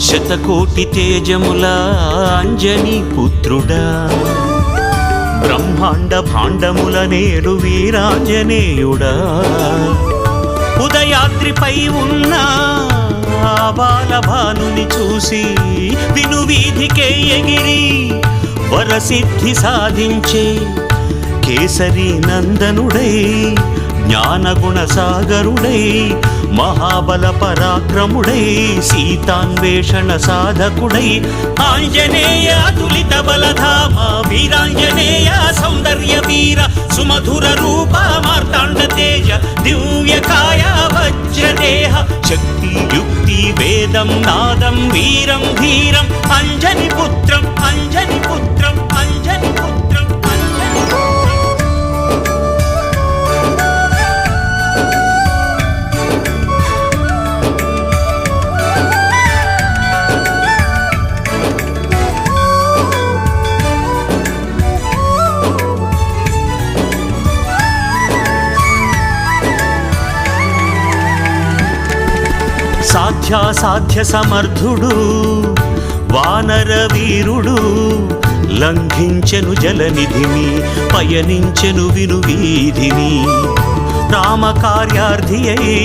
శతకోటి తేజముల అంజనీ పుత్రుడా, బ్రహ్మాండ భాండముల నేడు వీరాంజనేయుడా. ఉదయాద్రిపై ఉన్న బాలభానుని చూసి వినువీధికే ఎగిరి వరసిద్ధి సాధించే కేసరి నందనుడై, జ్ఞానగుణ సాగరుడై, మహాబల పరాక్రముడై, సీతాన్వేషణ సాధకుడై, ఆంజనేయ అతులిత బలధామ వీరాంజనేయ సౌందర్య వీర సుమధుర రూప మార్తాండ తేజ దివ్యకాయ వజ్రదేహ శక్తి యుక్తి వేదం నాదం వీరం ధీరం అంజని పుత్రం అంజని పుత్రం అంజని పుత్రం అంజని పుత్రం. సాధ్యాసాధ్య సమర్థుడు వానర వీరుడు, లంఘించెను జలనిధిని పయనించెను వినువీధిని, రామకార్యార్థి అయి